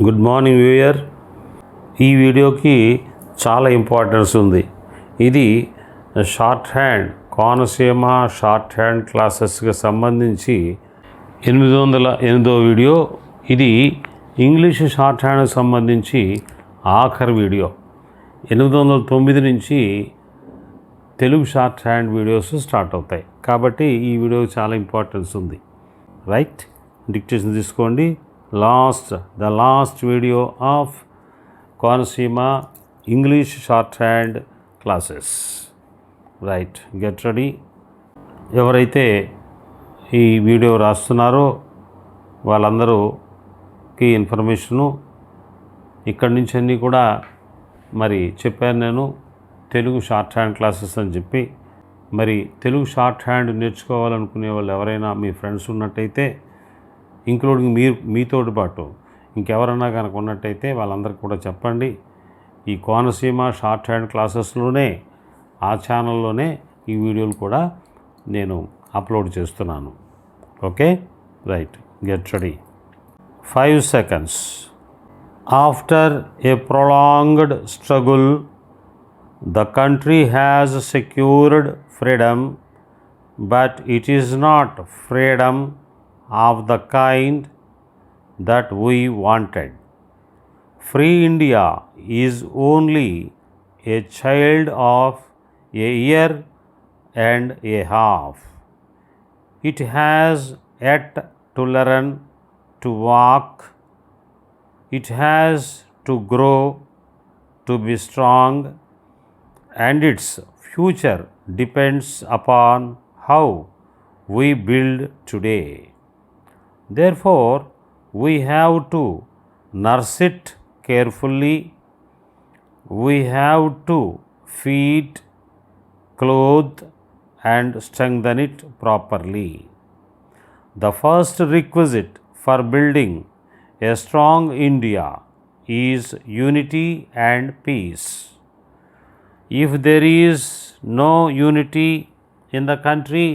Good morning viewer. ఈ వీడియోకి చాలా ఇంపార్టెన్స్ ఉంది. ఇది short hand Konaseema short hand క్లాసెస్కి సంబంధించి 808వ వీడియో. ఇది ఇంగ్లీష్ షార్ట్ హ్యాండ్కి సంబంధించి ఆఖరి వీడియో. 809 నుంచి Telugu short hand videos start అవుతాయి కాబట్టి ఈ వీడియోకి చాలా ఇంపార్టెన్స్ ఉంది. రైట్, డిక్టేషన్ తీసుకోండి. The last video of Konaseema English short hand classes. Right, get ready. ఎవరైతే ఈ వీడియో రాస్తున్నారో వాళ్ళందరూకి ఇన్ఫర్మేషను ఇక్కడి నుంచి అన్నీ కూడా మరి చెప్పాను. నేను తెలుగు షార్ట్ హ్యాండ్ క్లాసెస్ అని చెప్పి, మరి తెలుగు షార్ట్ హ్యాండ్ నేర్చుకోవాలనుకునే వాళ్ళు ఎవరైనా మీ ఫ్రెండ్స్ ఉన్నట్టయితే, ఇంక్లూడింగ్ మీతోటి పాటు ఇంకెవరన్నా కనుక ఉన్నట్టయితే వాళ్ళందరికీ కూడా చెప్పండి. ఈ కోనసీమ షార్ట్ హ్యాండ్ క్లాసెస్లోనే, ఆ ఛానల్లోనే ఈ వీడియోలు కూడా నేను అప్లోడ్ చేస్తున్నాను. Okay, right, get ready. 5 seconds. After A prolonged struggle, the country has secured freedom, but it is not freedom of the kind that we wanted. Free India is only a child of a year and a half. It has yet to learn to walk. It has to grow, to be strong, and its future depends upon how we build today. Therefore, we have to nurse it carefully. We have to feed, clothe, and strengthen it properly. The first requisite for building a strong India is unity and peace. If there is no unity in the country,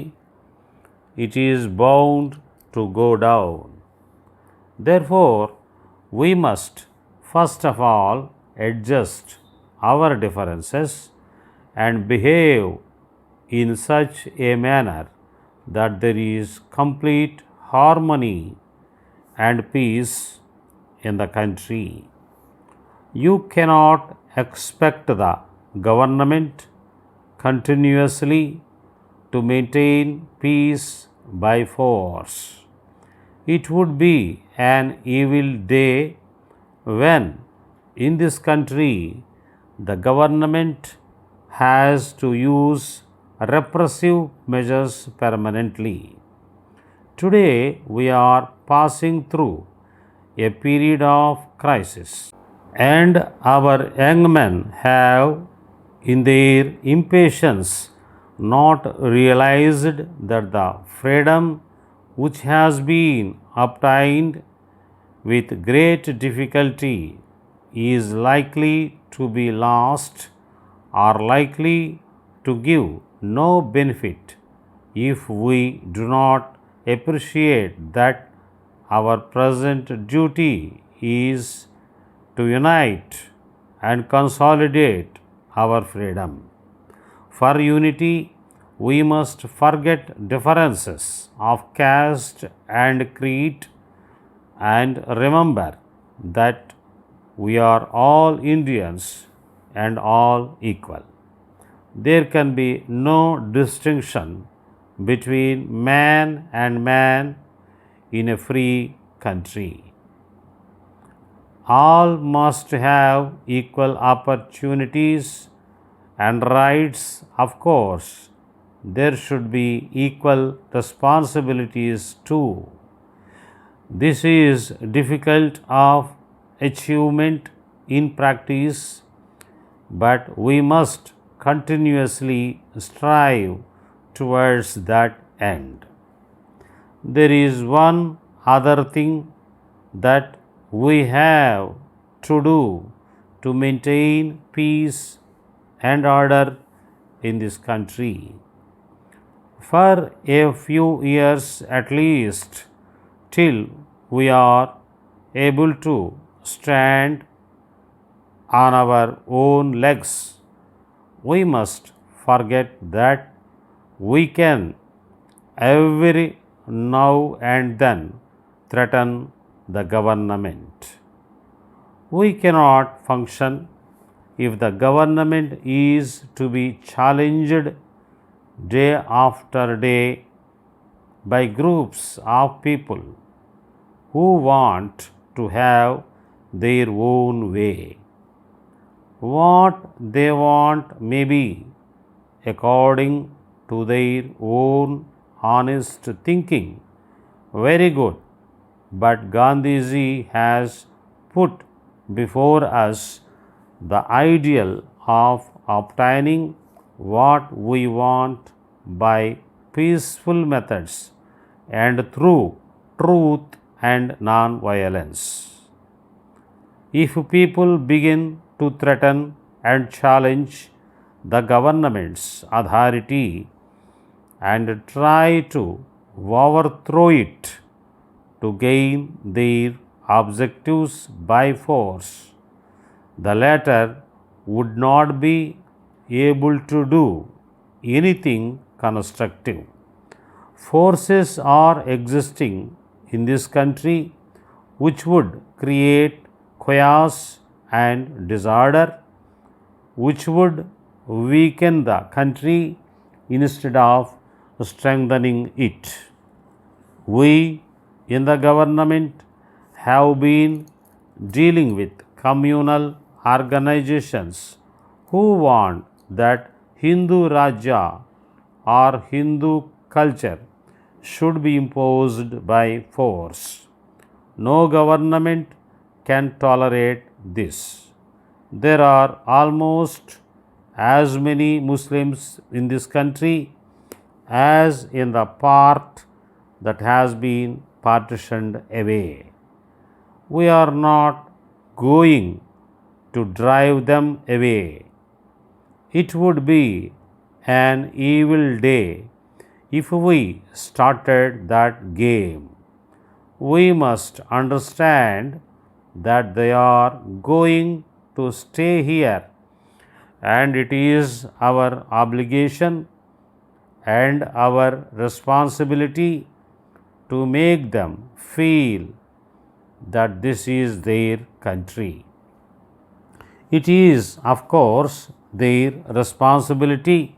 it is bound to go down. Therefore, we must first of all adjust our differences and behave in such a manner that there is complete harmony and peace in the country. You cannot expect the government continuously to maintain peace by force. It would be an evil day when in this country the government has to use repressive measures permanently. Today we are passing through a period of crisis, and our young men have in their impatience not realized that the freedom which has been obtained with great difficulty is likely to be lost or likely to give no benefit if we do not appreciate that our present duty is to unite and consolidate our freedom. For unity, we must forget differences of caste and creed and remember that we are all Indians and all equal. There can be no distinction between man and man in a free country. All must have equal opportunities and rights. Of course, there should be equal responsibilities too. This is difficult of achievement in practice, but we must continuously strive towards that end. There is one other thing that we have to do to maintain peace and order in this country. For a few years at least, till we are able to stand on our own legs, we must forget that we can every now and then threaten the government. We cannot function if the government is to be challenged day after day by groups of people who want to have their own way. What they want may be according to their own honest thinking very good, but Gandhiji has put before us the ideal of obtaining what we want by peaceful methods and through truth and non-violence. If people begin to threaten and challenge the government's authority and try to overthrow it to gain their objectives by force, the latter would not be able to do anything constructive. Forces are existing in this country which would create chaos and disorder, which would weaken the country instead of strengthening it. We in the government have been dealing with communal organizations who want that Hindu Rajya or Hindu culture should be imposed by force. No government can tolerate this. There are almost as many Muslims in this country as in the part that has been partitioned away. We are not going to drive them away. It would be an evil day if we started that game. We must understand that they are going to stay here, and it is our obligation and our responsibility to make them feel that this is their country. It is, of course, their responsibility,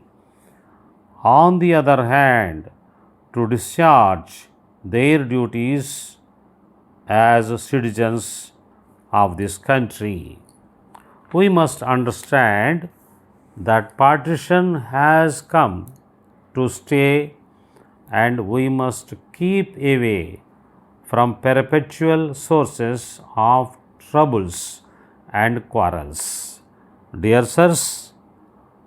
on the other hand, to discharge their duties as citizens of this country. We must understand that partition has come to stay, and we must keep away from perpetual sources of troubles and quarrels. Dear sirs,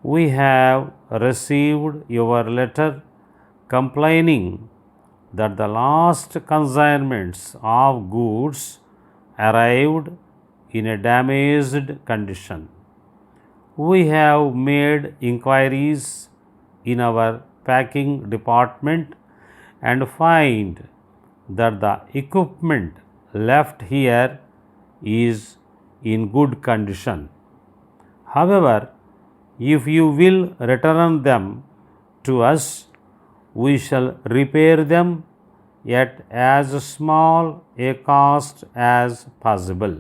we have received your letter complaining that the last consignments of goods arrived in a damaged condition. We have made inquiries in our packing department and find that the equipment left here is in good condition. However, if you will return them to us, we shall repair them at as small a cost as possible.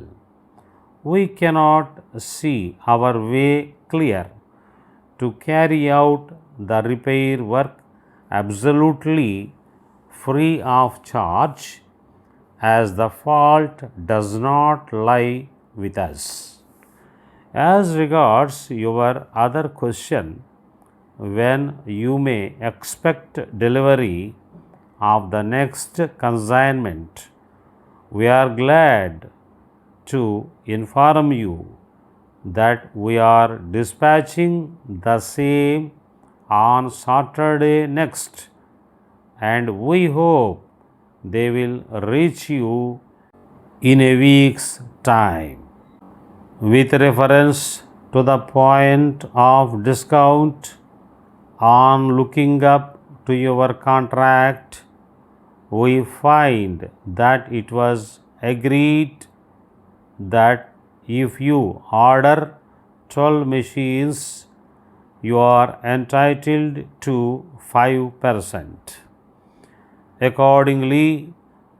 We cannot see our way clear to carry out the repair work absolutely free of charge, as the fault does not lie with us. As regards your other question, when you may expect delivery of the next consignment, we are glad to inform you that we are dispatching the same on Saturday next, and we hope they will reach you in a week's time. With reference to the point of discount on looking up to your contract, we find that it was agreed that if you order 12 machines, you are entitled to 5%. Accordingly,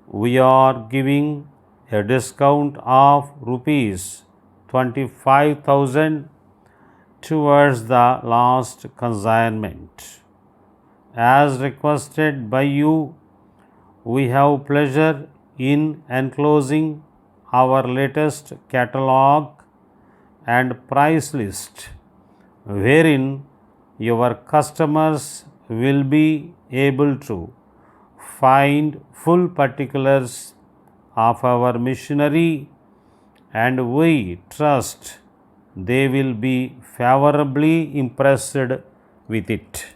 we are giving a discount of rupees 25,000 towards the last consignment. As requested by you, we have pleasure in enclosing our latest catalog and price list, wherein your customers will be able to find full particulars of our machinery, and we trust they will be favorably impressed with it.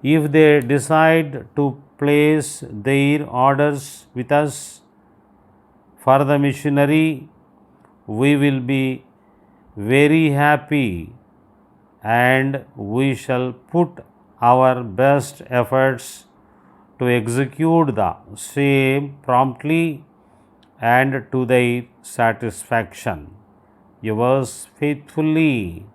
If they decide to place their orders with us for the machinery, we will be very happy and we shall put our best efforts to execute the same promptly and to their satisfaction. Yours faithfully,